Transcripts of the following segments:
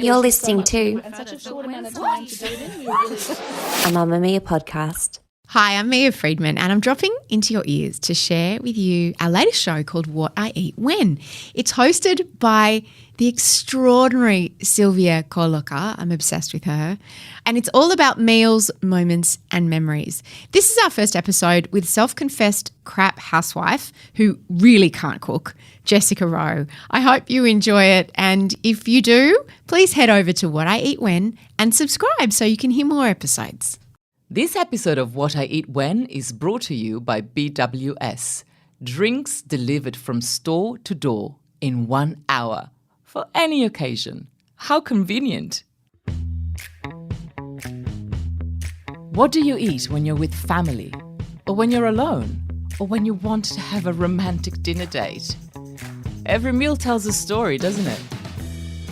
You're listening to and such a short amount of time to do it in. We were really a Mamamia podcast. Hi, I'm Mia Friedman and I'm dropping into your ears to share with you our latest show called What I Eat When. It's hosted by the extraordinary Silvia Colloca. I'm obsessed with her. And it's all about meals, moments and memories. This is our first episode with self-confessed crap housewife who really can't cook, Jessica Rowe. I hope you enjoy it, and if you do, please head over to What I Eat When and subscribe so you can hear more episodes. This episode of What I Eat When is brought to you by BWS. Drinks delivered from store to door in 1 hour for any occasion. How convenient. What do you eat when you're with family? Or when you're alone? Or when you want to have a romantic dinner date? Every meal tells a story, doesn't it?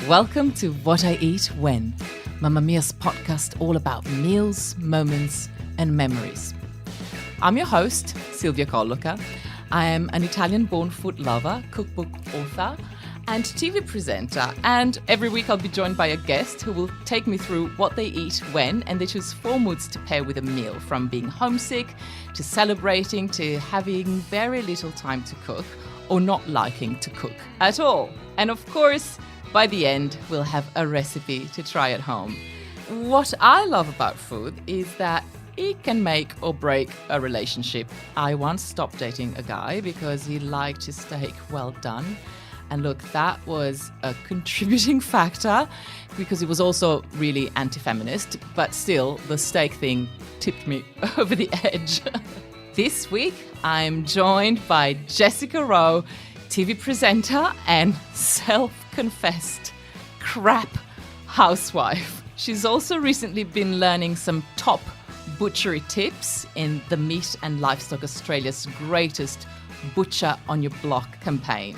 Welcome to What I Eat When, Mamamia's podcast all about meals, moments, and memories. I'm your host, Silvia Colloca. I am an Italian-born food lover, cookbook author, and TV presenter. And every week I'll be joined by a guest who will take me through what they eat when, and they choose 4 moods to pair with a meal, from being homesick, to celebrating, to having very little time to cook, or not liking to cook at all. And of course, by the end, we'll have a recipe to try at home. What I love about food is that it can make or break a relationship. I once stopped dating a guy because he liked his steak well done. And look, that was a contributing factor because he was also really anti-feminist, but still, the steak thing tipped me over the edge. This week, I'm joined by Jessica Rowe, TV presenter and self-confessed crap housewife. She's also recently been learning some top butchery tips in the Meat and Livestock Australia's greatest Butcher on Your Block campaign.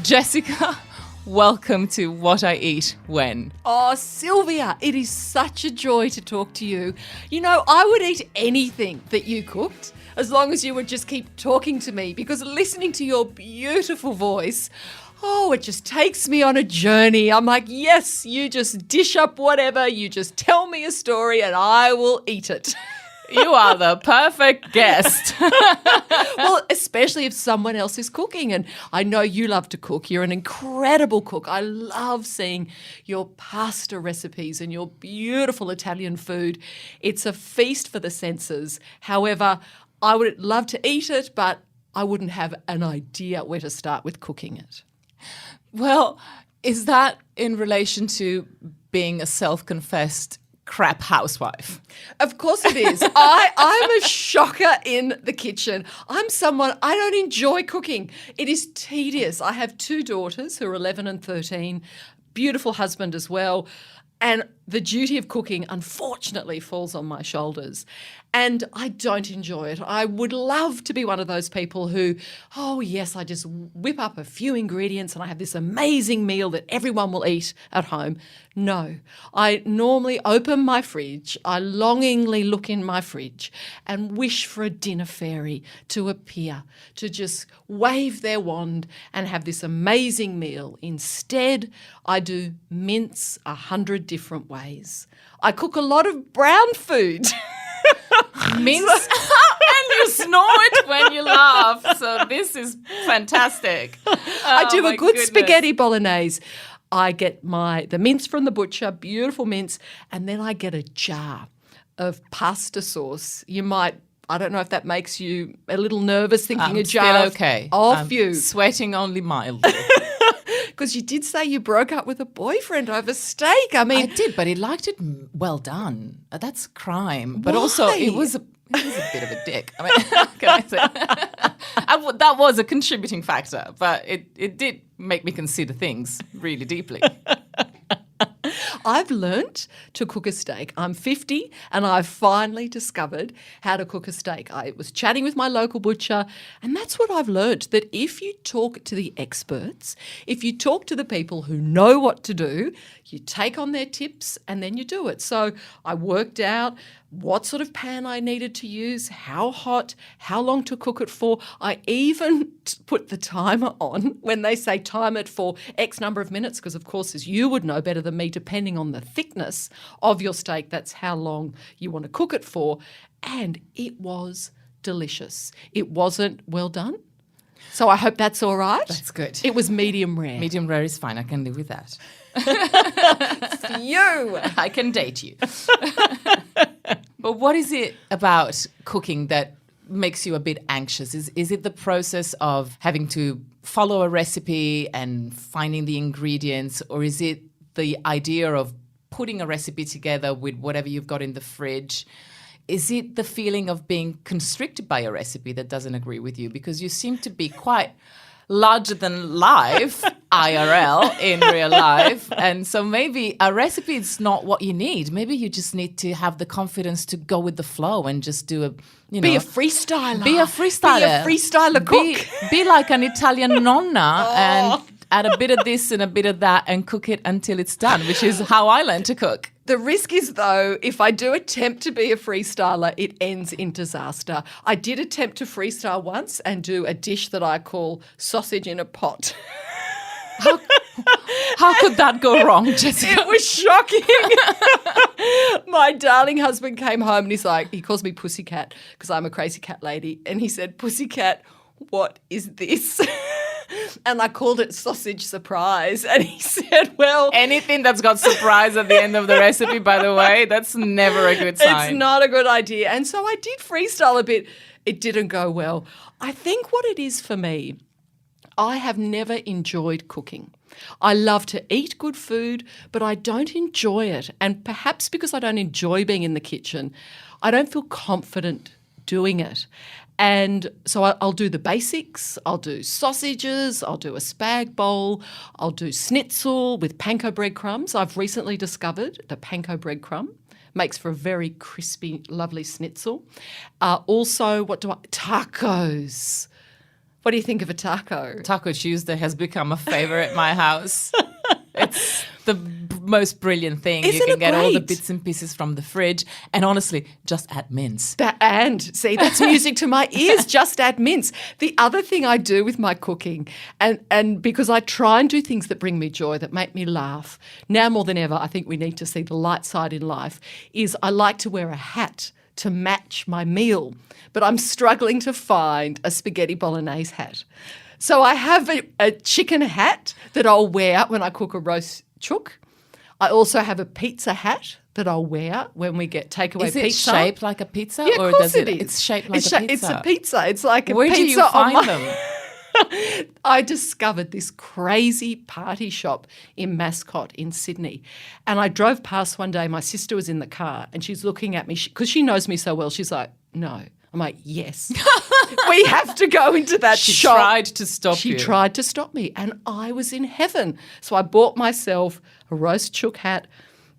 Jessica, welcome to What I Eat When. Oh, Sylvia, it is such a joy to talk to you. You know, I would eat anything that you cooked as long as you would just keep talking to me, because listening to your beautiful voice, oh, it just takes me on a journey. I'm like, yes, you just dish up whatever, you just tell me a story and I will eat it. You are the perfect guest. Well, especially if someone else is cooking. And I know you love to cook. You're an incredible cook. I love seeing your pasta recipes and your beautiful Italian food. It's a feast for the senses. However, I would love to eat it, but I wouldn't have an idea where to start with cooking it. Well, is that in relation to being a self-confessed crap housewife? Of course it is. I'm a shocker in the kitchen. I don't enjoy cooking. It is tedious. I have 2 daughters who are 11 and 13, beautiful husband as well. And the duty of cooking, unfortunately, falls on my shoulders. And I don't enjoy it. I would love to be one of those people who, oh, yes, I just whip up a few ingredients and I have this amazing meal that everyone will eat at home. No, I normally open my fridge. I longingly look in my fridge and wish for a dinner fairy to appear, to just wave their wand and have this amazing meal. Instead, I do mince 100 different ways. I cook a lot of brown food. Mince and you snort when you laugh. So this is fantastic. I do a good goodness. spaghetti bolognese. I get the mince from the butcher, beautiful mince, and then I get a jar of pasta sauce. I don't know if that makes you a little nervous thinking a jar still okay. of you. Sweating only mildly. Because you did say you broke up with a boyfriend over steak. I mean, I did, but he liked it well done. That's crime. But also, it was a bit of a dick. I mean, can I say that was a contributing factor, but it did make me consider things really deeply. I've learnt to cook a steak. I'm 50 and I've finally discovered how to cook a steak. I was chatting with my local butcher, and that's what I've learnt, that if you talk to the experts, if you talk to the people who know what to do, you take on their tips and then you do it. So I worked out what sort of pan I needed to use, how hot, how long to cook it for. I even put the timer on when they say time it for X number of minutes, because of course, as you would know better than me, depending depending on the thickness of your steak, that's how long you want to cook it for. And it was delicious. It wasn't well done. So I hope that's all right. That's good. It was medium rare. Medium rare is fine. I can live with that. You. I can date you. But what is it about cooking that makes you a bit anxious? Is it the process of having to follow a recipe and finding the ingredients, or is it the idea of putting a recipe together with whatever you've got in the fridge? Is it the feeling of being constricted by a recipe that doesn't agree with you? Because you seem to be quite larger than life, IRL, in real life. And so maybe a recipe is not what you need. Maybe you just need to have the confidence to go with the flow and just do a, Be a freestyler. Be a freestyler. Be a freestyler cook. Be like an Italian nonna and add a bit of this and a bit of that and cook it until it's done, which is how I learned to cook. The risk is, though, if I do attempt to be a freestyler, it ends in disaster. I did attempt to freestyle once and do a dish that I call sausage in a pot. How could that go wrong, Jessica? It was shocking. My darling husband came home and he calls me Pussycat because I'm a crazy cat lady. And he said, Pussycat, what is this? And I called it sausage surprise. And he said, well... Anything that's got surprise at the end of the recipe, by the way, that's never a good sign. It's not a good idea. And so I did freestyle a bit. It didn't go well. I think what it is for me, I have never enjoyed cooking. I love to eat good food, but I don't enjoy it. And perhaps because I don't enjoy being in the kitchen, I don't feel confident doing it. And so I'll do the basics. I'll do sausages. I'll do a spag bowl. I'll do schnitzel with panko breadcrumbs. I've recently discovered the panko breadcrumb. Makes for a very crispy, lovely schnitzel. Also, tacos. What do you think of a taco? Taco Tuesday has become a favourite at my house. It's the most brilliant thing. Isn't you can it get all the great? bits and pieces from the fridge. And honestly, just add mince. See, that's music to my ears. Just add mince. The other thing I do with my cooking, and because I try and do things that bring me joy, that make me laugh, now more than ever, I think we need to see the light side in life, is I like to wear a hat to match my meal. But I'm struggling to find a spaghetti bolognese hat. So I have a chicken hat that I'll wear when I cook a roast chook. I also have a pizza hat that I'll wear when we get takeaway pizza. Is it shaped like a pizza? Yeah, or of course does it is. It's shaped like a pizza. It's a pizza. It's like a Where pizza. do you find them? I discovered this crazy party shop in Mascot in Sydney. And I drove past one day. My sister was in the car and she's looking at me because she knows me so well. She's like, no. I'm like, yes. We have to go into that She shop. tried to stop you. She tried to stop me and I was in heaven. So I bought myself a roast chook hat,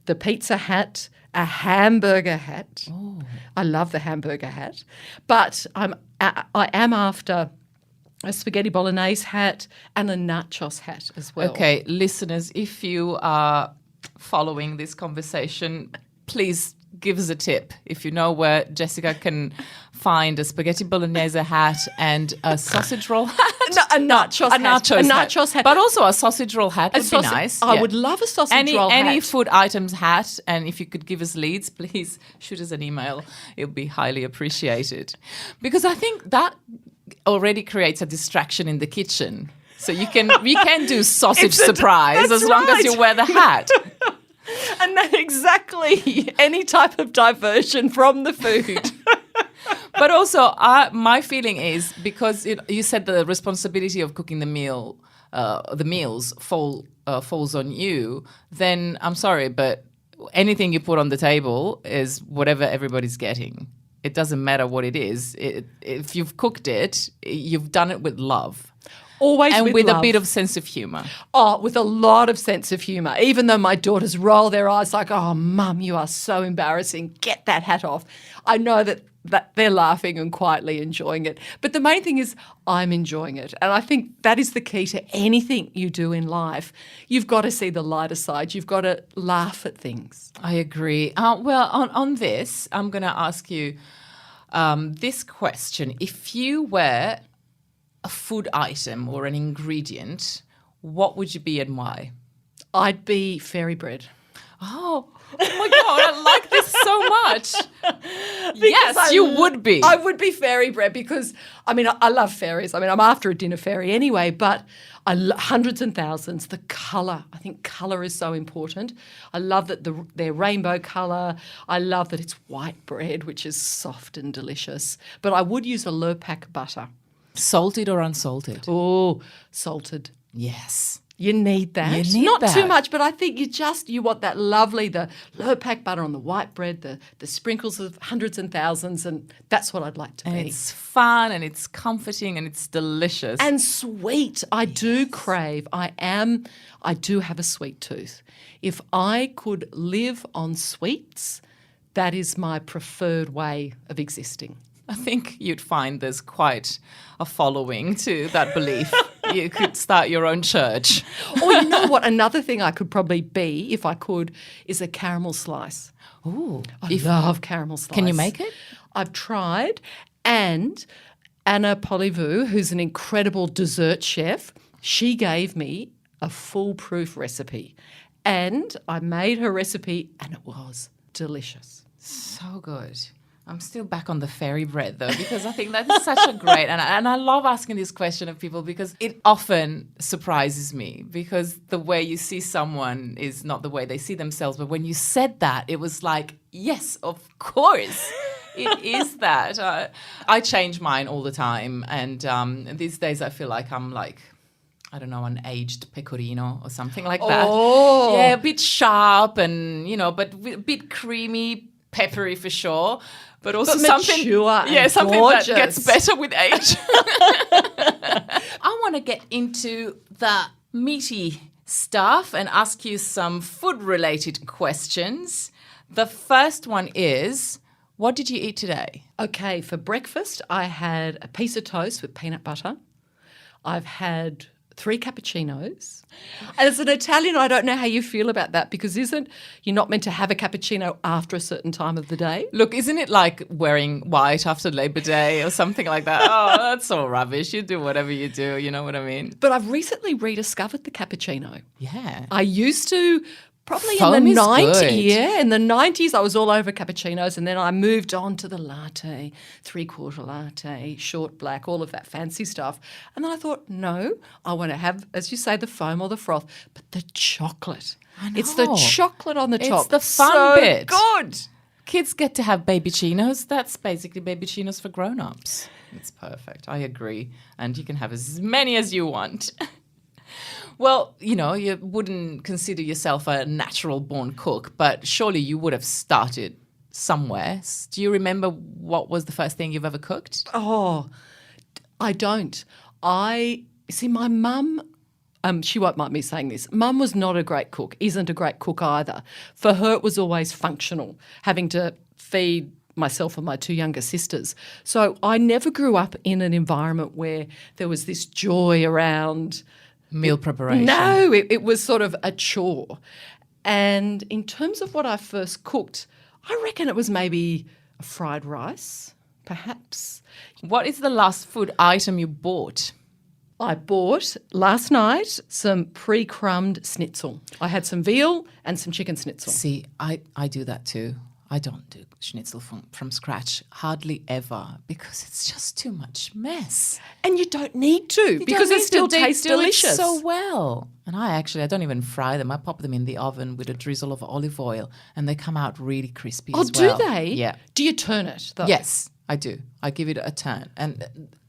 the pizza hat, a hamburger hat. Oh. I love the hamburger hat. But I am after a spaghetti bolognese hat and a nachos hat as well. Okay, listeners, if you are following this conversation, please give us a tip. If you know where Jessica can find a spaghetti bolognese hat and a sausage roll hat. No, a nachos hat. But also a sausage roll hat would be nice. I would love a sausage roll hat. Any food items hat, and if you could give us leads, please shoot us an email. It would be highly appreciated. Because I think that already creates a distraction in the kitchen. So we can do sausage surprise as long as you wear the hat. And that exactly any type of diversion from the food. But also, my feeling is because you said the responsibility of cooking the meals falls on you. Then I'm sorry, but anything you put on the table is whatever everybody's getting. It doesn't matter what it is. If you've cooked it, you've done it with love. Always and with love. a bit of sense of humour. Oh, with a lot of sense of humour. Even though my daughters roll their eyes like, oh, Mum, you are so embarrassing. Get that hat off. I know that they're laughing and quietly enjoying it. But the main thing is I'm enjoying it. And I think that is the key to anything you do in life. You've got to see the lighter side. You've got to laugh at things. I agree. Well, on this, I'm going to ask you this question. If you were a food item or an ingredient, what would you be and why? I'd be fairy bread. Oh my God, I like this so much. Yes, you would be. I would be fairy bread because, I love fairies. I'm after a dinner fairy anyway, but hundreds and thousands. The colour, I think colour is so important. I love that they're rainbow colour. I love that it's white bread, which is soft and delicious. But I would use a Lurpak butter. Salted or unsalted? Oh, salted. Yes. You need that. You need Not that. too much, but I think you want that lovely, the Lurpak butter on the white bread, the sprinkles of hundreds and thousands, and that's what I'd like to And be. it's fun and it's comforting and it's delicious. And sweet. I do crave. I do have a sweet tooth. If I could live on sweets, that is my preferred way of existing. I think you'd find there's quite a following to that belief. You could start your own church. Or you know what? Another thing I could probably be, if I could, is a caramel slice. Ooh. I love caramel slice. Can you make it? I've tried. And Anna Polivu, who's an incredible dessert chef, she gave me a foolproof recipe. And I made her recipe and it was delicious. So good. I'm still back on the fairy bread though, because I think that is such a great, and I love asking this question of people because it often surprises me because the way you see someone is not the way they see themselves. But when you said that, it was like, yes, of course. It is that. I change mine all the time. And these days I feel like I'm like, I don't know, an aged pecorino or something like that. Oh. Yeah, a bit sharp and, but a bit creamy, peppery for sure. But also something, mature and something gorgeous. that gets better with age. I want to get into the meaty stuff and ask you some food-related questions. The first one is, what did you eat today? Okay, for breakfast, I had a piece of toast with peanut butter. I've had 3 cappuccinos. And as an Italian, I don't know how you feel about that because you're not meant to have a cappuccino after a certain time of the day? Look, isn't it like wearing white after Labor Day or something like that? Oh, that's all rubbish. You do whatever you do, you know what I mean? But I've recently rediscovered the cappuccino. Yeah. I used to probably Foam in the is 90s. good. Yeah, in the 90s I was all over cappuccinos and then I moved on to the latte, 3/4 latte, short black, all of that fancy stuff. And then I thought, no, I want to have, as you say, the foam or the froth, but the chocolate. It's the know. chocolate on the top. It's the fun so bit. Good. Kids get to have baby chinos. That's basically baby chinos for grown-ups. It's perfect. I agree. And you can have as many as you want. Well, you wouldn't consider yourself a natural-born cook, but surely you would have started somewhere. Do you remember what was the first thing you've ever cooked? Oh, I don't. My mum, she won't mind me saying this, Mum was not a great cook, isn't a great cook either. For her, it was always functional, having to feed myself and my 2 younger sisters. So I never grew up in an environment where there was this joy around Meal preparation. No, it was sort of a chore. And in terms of what I first cooked, I reckon it was maybe a fried rice, perhaps. What is the last food item you bought? I bought last night some pre-crumbed schnitzel. I had some veal and some chicken schnitzel. See, I do that too. I don't do schnitzel from scratch, hardly ever, because it's just too much mess. And you don't need to because it still tastes delicious. They do it so well. And I don't even fry them. I pop them in the oven with a drizzle of olive oil and they come out really crispy as well. Oh, do they? Yeah. Do you turn it though? Yes, I do. I give it a turn. And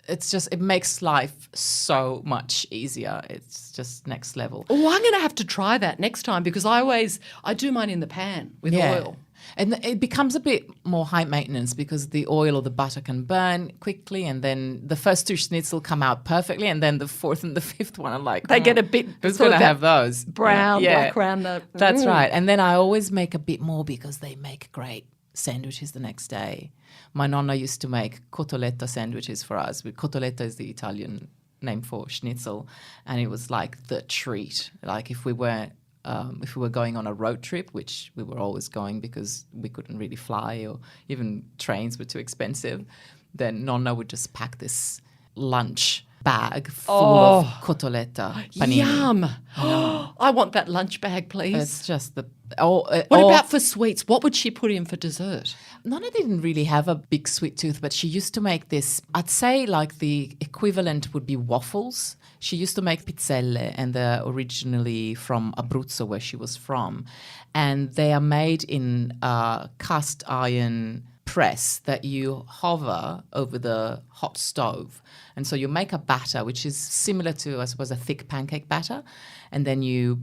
it makes life so much easier. It's just next level. Oh, I'm going to have to try that next time because I do mine in the pan with oil. And it becomes a bit more high maintenance because the oil or the butter can burn quickly and then the first 2 schnitzel come out perfectly and then the 4th and the 5th one are like... They get a bit... Who's going to have those? Brown, black around the... That's right. And then I always make a bit more because they make great sandwiches the next day. My nonna used to make cotoletta sandwiches for us. Cotoletta is the Italian name for schnitzel. And it was like the treat. Like if we were going on a road trip, which we were always going because we couldn't really fly or even trains were too expensive, then Nonna would just pack this lunch bag full of cotoletta panini. Yum. I want that lunch bag, please. It's just the... What about for sweets? What would she put in for dessert? Nonna didn't really have a big sweet tooth, but she used to make this, I'd say like the equivalent would be waffles. She used to make pizzelle, and they're originally from Abruzzo, where she was from. And they are made in a cast iron press that you hover over the hot stove. And so you make a batter, which is similar to, I suppose, a thick pancake batter. And then you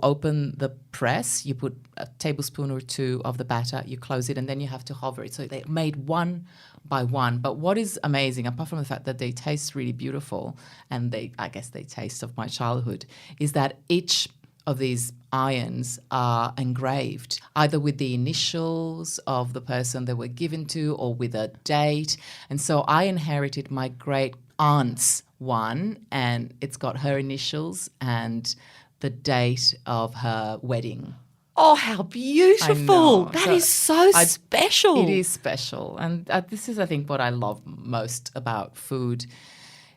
open the press, you put a tablespoon or two of the batter, you close it, and then you have to hover it. So they're made one by one. But what is amazing, apart from the fact that they taste really beautiful, and I guess they taste of my childhood, is that each of these irons are engraved either with the initials of the person they were given to or with a date. And so I inherited my great aunt's one, and it's got her initials and the date of her wedding. Oh, how beautiful. That is so special. It is special. And this is, I think, what I love most about food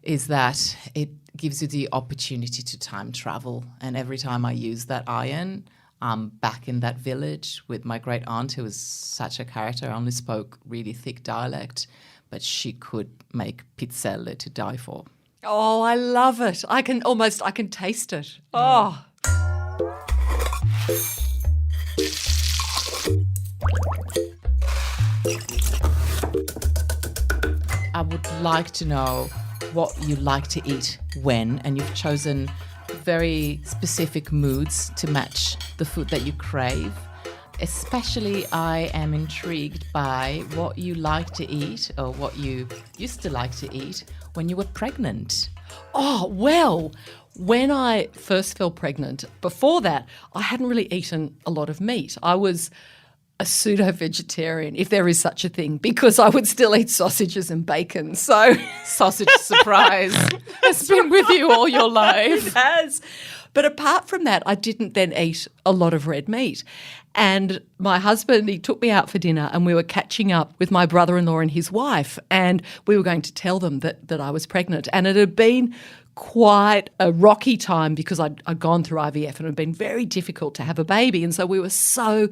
is that it gives you the opportunity to time travel. And every time I use that iron, I'm back in that village with my great aunt, who was such a character, only spoke really thick dialect, but she could make pizzelle to die for. Oh, I love it. I can taste it. Oh. I would like to know what you like to eat when, and you've chosen very specific moods to match the food that you crave. Especially, I am intrigued by what you like to eat, or what you used to like to eat when you were pregnant. Oh, well, when I first fell pregnant, before that, I hadn't really eaten a lot of meat. I was a pseudo-vegetarian, if there is such a thing, because I would still eat sausages and bacon. So Sausage surprise. It's been with you all your life. It has. But apart from that, I didn't then eat a lot of red meat. And my husband, he took me out for dinner, and we were catching up with my brother-in-law and his wife, and we were going to tell them that I was pregnant. And it had been quite a rocky time because I'd gone through IVF, and it had been very difficult to have a baby. And so we were so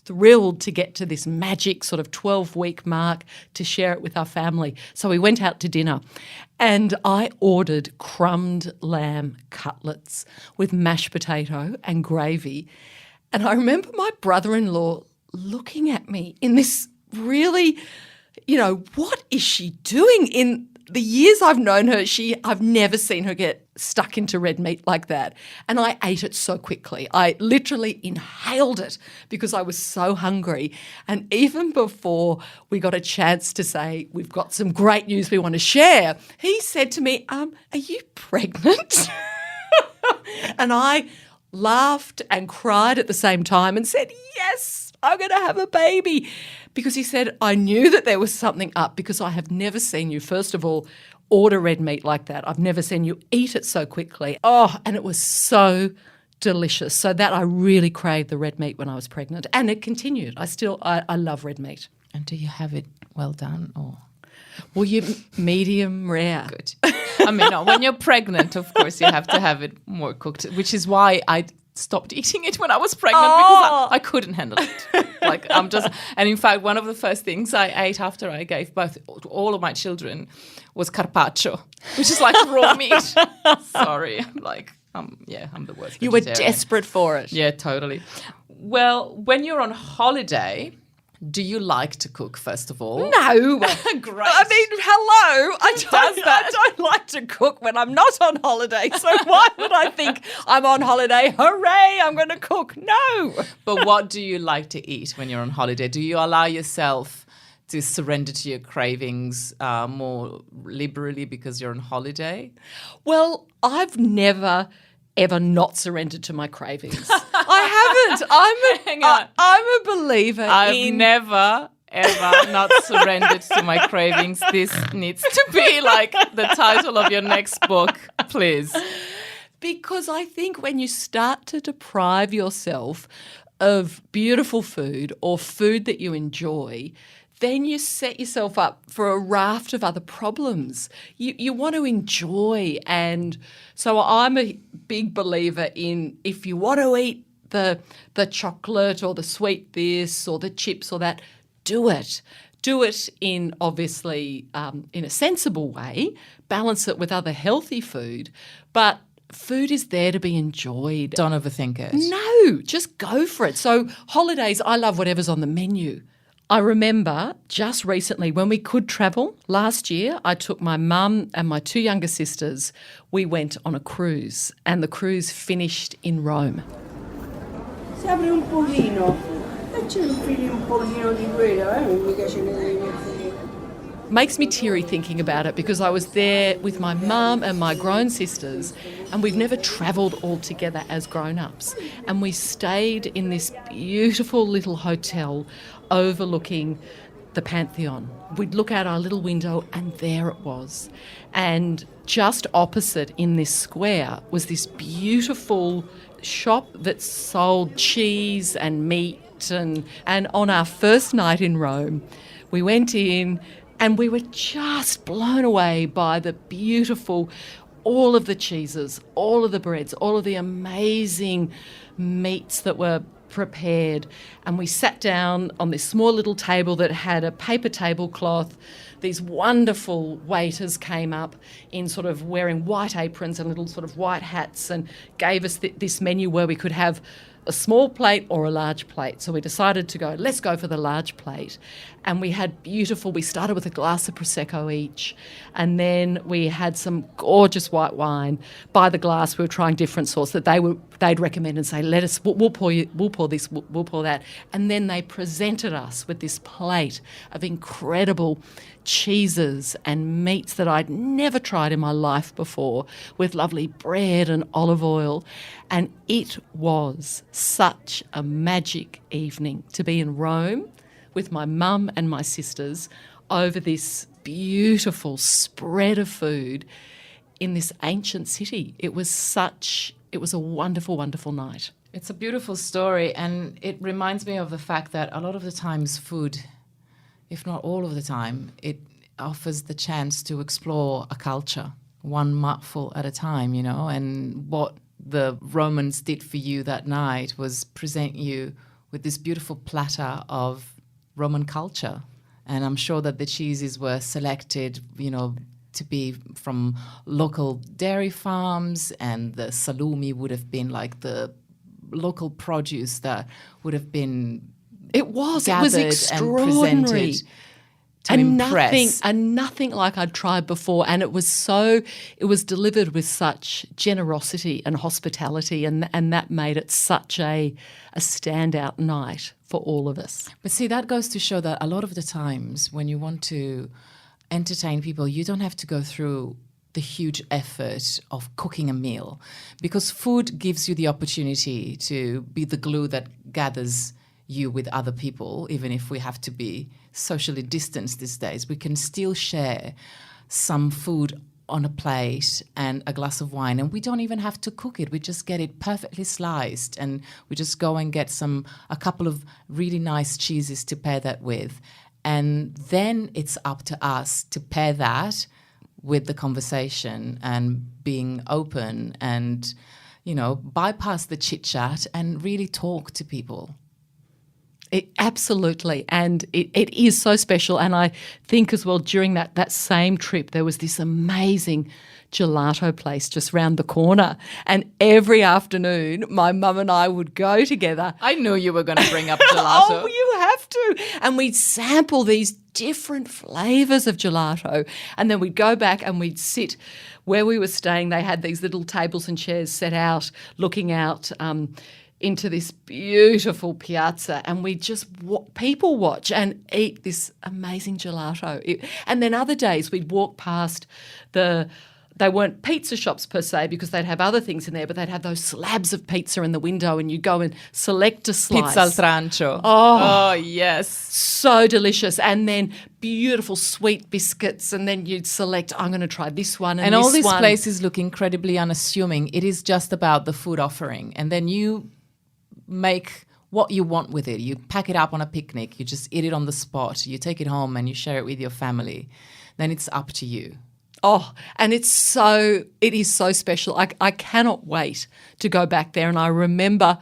thrilled to get to this magic sort of 12-week mark to share it with our family. So we went out to dinner, and I ordered crumbed lamb cutlets with mashed potato and gravy. And I remember my brother-in-law looking at me in this really, what is she doing? In the years I've known her, I've never seen her get stuck into red meat like that. And I ate it so quickly. I literally inhaled it because I was so hungry. And even before we got a chance to say, we've got some great news we want to share, he said to me, are you pregnant? And I laughed and cried at the same time and said, yes, I'm going to have a baby. Because he said, I knew that there was something up because I have never seen you, first of all, order red meat like that. I've never seen you eat it so quickly. Oh, and it was so delicious. So that I really craved the red meat when I was pregnant. And it continued. I love red meat. And do you have it well done or? Well, you medium rare. Good. I mean, when you're pregnant, of course, you have to have it more cooked, which is why I stopped eating it when I was pregnant because I couldn't handle it. And in fact, one of the first things I ate after I gave birth to all of my children was carpaccio, which is like raw meat. Sorry. I'm the worst. You were vegetarian. desperate for it. Yeah, totally. Well, when you're on holiday, do you like to cook, first of all? No. Great. I mean, hello. I don't like to cook when I'm not on holiday. So why would I think I'm on holiday? Hooray, I'm going to cook. No. But what do you like to eat when you're on holiday? Do you allow yourself to surrender to your cravings more liberally because you're on holiday? Well, I've never ever not surrendered to my cravings. I haven't. I'm a believer I've never, ever not surrendered to my cravings. This needs to be like the title of your next book, please. Because I think when you start to deprive yourself of beautiful food or food that you enjoy, then you set yourself up for a raft of other problems. You want to enjoy. And so I'm a big believer in, if you want to eat the chocolate or the sweet this or the chips or that, do it. Do it in, obviously, in a sensible way, balance it with other healthy food, but food is there to be enjoyed. Don't overthink it. No, just go for it. So holidays, I love whatever's on the menu. I remember just recently when we could travel, last year I took my mum and my 2 younger sisters. We went on a cruise and the cruise finished in Rome. Si apre un pochino e ci infili un pochino di quello, mica ce ne devi mettere. Makes me teary thinking about it because I was there with my mum and my grown sisters and we've never travelled all together as grown-ups. And we stayed in this beautiful little hotel overlooking the Pantheon. We'd look out our little window and there it was. And just opposite in this square was this beautiful shop that sold cheese and meat. And on our first night in Rome, we went in and we were just blown away by the beautiful, all of the cheeses, all of the breads, all of the amazing meats that were prepared. And we sat down on this small little table that had a paper tablecloth. These wonderful waiters came up in sort of wearing white aprons and little sort of white hats and gave us this menu where we could have a small plate or a large plate. So we decided to go, let's go for the large plate. And we started with a glass of Prosecco each. And then we had some gorgeous white wine. By the glass, we were trying different sorts that they'd recommend and say, we'll pour this, we'll pour that. And then they presented us with this plate of incredible cheeses and meats that I'd never tried in my life before, with lovely bread and olive oil. And it was such a magic evening to be in Rome with my mum and my sisters over this beautiful spread of food in this ancient city. It was a wonderful, wonderful night. It's a beautiful story, and it reminds me of the fact that a lot of the times food, if not all of the time, it offers the chance to explore a culture, one mouthful at a time, and what the Romans did for you that night was present you with this beautiful platter of Roman culture. And I'm sure that the cheeses were selected, to be from local dairy farms, and the salumi would have been like the local produce that would have been gathered extraordinary. And presented to impress. Nothing like I'd tried before, and it was delivered with such generosity and hospitality, and that made it such a standout night for all of us. But see, that goes to show that a lot of the times when you want to entertain people, you don't have to go through the huge effort of cooking a meal, because food gives you the opportunity to be the glue that gathers you with other people. Even if we have to be socially distanced these days, we can still share some food on a plate and a glass of wine, and we don't even have to cook it. We just get it perfectly sliced, and we just go and get a couple of really nice cheeses to pair that with. And then it's up to us to pair that with the conversation and being open and, bypass the chit-chat and really talk to people. Absolutely, and it is so special. And I think as well, during that same trip, there was this amazing gelato place just round the corner, and every afternoon my mum and I would go together. I knew you were going to bring up gelato. Oh, you have to. And we'd sample these different flavours of gelato, and then we'd go back and we'd sit where we were staying. They had these little tables and chairs set out looking out into this beautiful piazza, and we just people watch and eat this amazing gelato. And then other days we'd walk past they weren't pizza shops per se, because they'd have other things in there, but they'd have those slabs of pizza in the window, and you go and select a slice. Pizza al trancio. Oh, yes. So delicious. And then beautiful sweet biscuits, and then you'd select, I'm going to try this one and this one. And all these places look incredibly unassuming. It is just about the food offering. And then you make what you want with it. You pack it up on a picnic, you just eat it on the spot, you take it home and you share it with your family. Then it's up to you. Oh, and it is so special. I cannot wait to go back there. And I remember,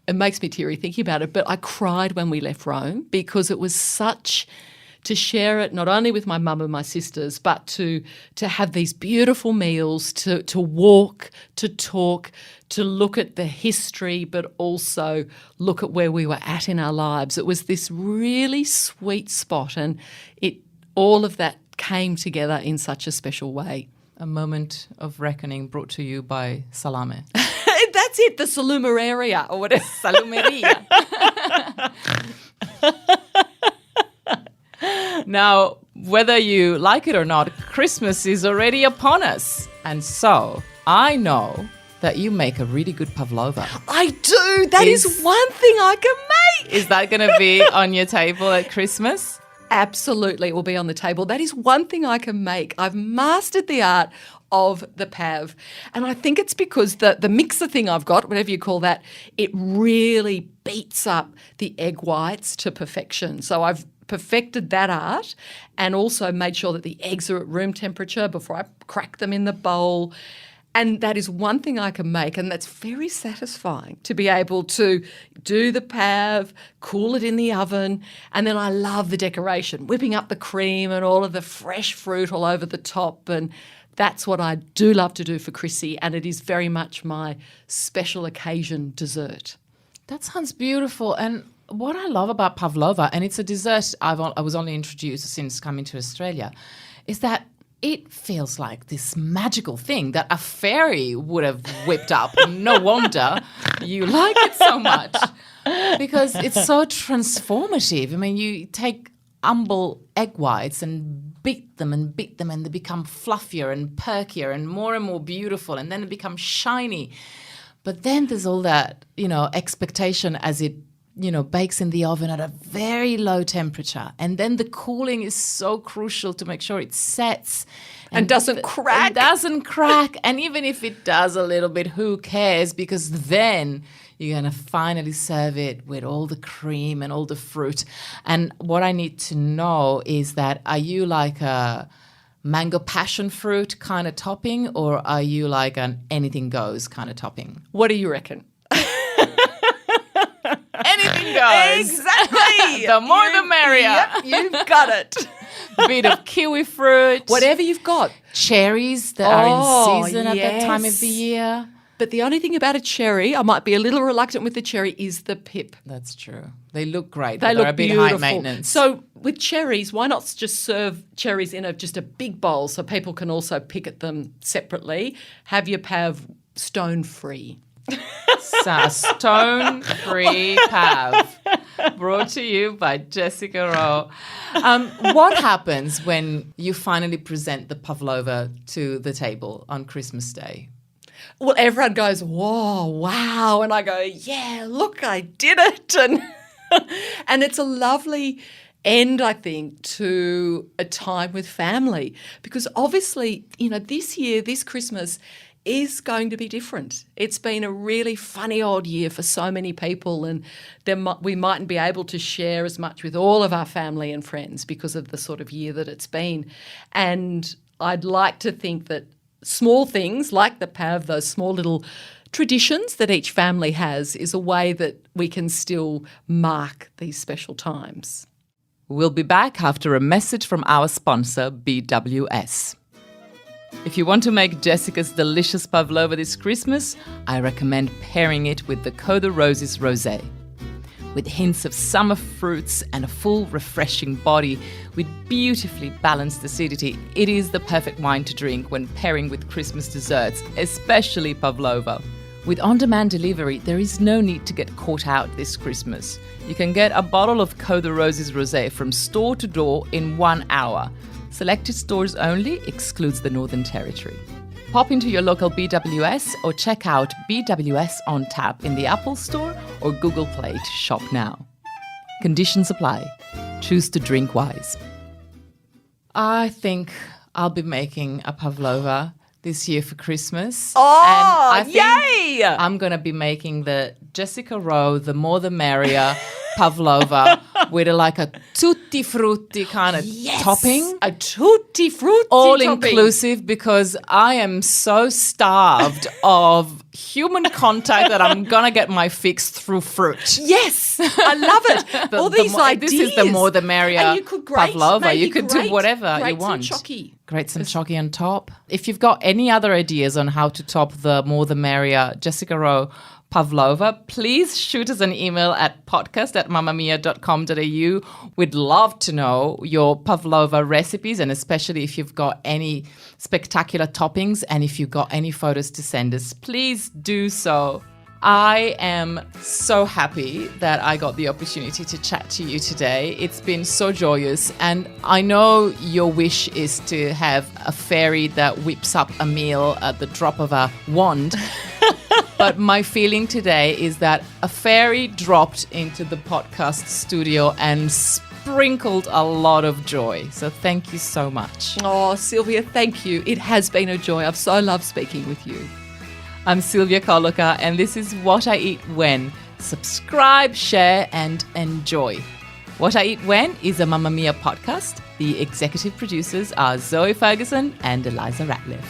it makes me teary thinking about it, but I cried when we left Rome because it was such, to share it not only with my mum and my sisters, but to have these beautiful meals, to walk, to talk, to look at the history, but also look at where we were at in our lives. It was this really sweet spot, and all of that came together in such a special way. A moment of reckoning brought to you by Salame. That's it, the Salumeraria or whatever. Salumeria. Now, whether you like it or not, Christmas is already upon us. And so I know that you make a really good pavlova. I do. That is one thing I can make. Is that going to be on your table at Christmas? Absolutely, it will be on the table. That is one thing I can make. I've mastered the art of the pav. And I think it's because the mixer thing I've got, whatever you call that, it really beats up the egg whites to perfection. So I've perfected that art and also made sure that the eggs are at room temperature before I crack them in the bowl. And that is one thing I can make, and that's very satisfying to be able to do the pav, cool it in the oven, and then I love the decoration, whipping up the cream and all of the fresh fruit all over the top. And that's what I do love to do for Chrissy, and it is very much my special occasion dessert. That sounds beautiful. And what I love about pavlova, and it's a dessert I was only introduced since coming to Australia, is that it feels like this magical thing that a fairy would have whipped up. No wonder you like it so much, because it's so transformative. I mean, you take humble egg whites and beat them, and they become fluffier and perkier and more beautiful, and then they become shiny. But then there's all that, expectation as it bakes in the oven at a very low temperature. And then the cooling is so crucial to make sure it sets. And doesn't crack. It doesn't crack. And even if it does a little bit, who cares? Because then you're going to finally serve it with all the cream and all the fruit. And what I need to know is that, are you like a mango passion fruit kind of topping, or are you like an anything goes kind of topping? What do you reckon? Anything goes. Exactly. The more the merrier. Yep, you've got it. Bit of kiwi fruit. Whatever you've got. Cherries that are in season at that time of the year. But the only thing about a cherry, I might be a little reluctant with the cherry, is the pip. That's true. They look great. They look a bit beautiful. high maintenance. So with cherries, why not just serve cherries in just a big bowl so people can also pick at them separately? Have your pav stone-free. Stone-free pav, brought to you by Jessica Rowe. What happens when you finally present the pavlova to the table on Christmas Day? Well, everyone goes, whoa, wow. And I go, yeah, look, I did it. And it's a lovely end, I think, to a time with family. Because obviously, this year, this Christmas is going to be different. It's been a really funny old year for so many people, and we mightn't be able to share as much with all of our family and friends because of the sort of year that it's been. And I'd like to think that small things like the pav, those small little traditions that each family has, is a way that we can still mark these special times. We'll be back after a message from our sponsor, BWS. If you want to make Jessica's delicious pavlova this Christmas, I recommend pairing it with the Code of Roses Rosé. With hints of summer fruits and a full, refreshing body with beautifully balanced acidity, it is the perfect wine to drink when pairing with Christmas desserts, especially pavlova. With on-demand delivery, there is no need to get caught out this Christmas. You can get a bottle of Code of Roses Rosé from store to door in 1 hour. Selected stores only, excludes the Northern Territory. Pop into your local BWS or check out BWS on tap in the Apple Store or Google Play to shop now. Conditions apply. Choose to drink wise. I think I'll be making a pavlova this year for Christmas. Oh, and I think yay! I'm going to be making the Jessica Rowe, the more the merrier pavlova with a tutti frutti kind of topping. A tutti frutti All topping. inclusive, because I am so starved of human contact that I'm going to get my fix through fruit. Yes, I love it. All these ideas. This is the more the merrier And you could grate, pavlova. maybe You could do grate- whatever you grate some want. chocky. Grate some chocky on top. If you've got any other ideas on how to top the more the merrier Jessica Rowe pavlova, please shoot us an email at podcast@mamamia.com.au. We'd love to know your pavlova recipes, and especially if you've got any spectacular toppings and if you've got any photos to send us, please do so. I am so happy that I got the opportunity to chat to you today. It's been so joyous, and I know your wish is to have a fairy that whips up a meal at the drop of a wand. But my feeling today is that a fairy dropped into the podcast studio and sprinkled a lot of joy. So thank you so much. Oh, Silvia, thank you. It has been a joy. I've so loved speaking with you. I'm Silvia Colloca, and this is What I Eat When. Subscribe, share, and enjoy. What I Eat When is a Mamamia podcast. The executive producers are Zoe Ferguson and Elissa Ratliff.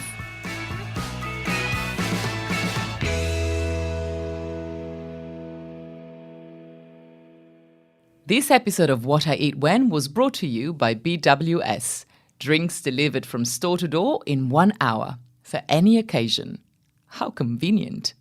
This episode of What I Eat When was brought to you by BWS. Drinks delivered from store to door in 1 hour for any occasion. How convenient.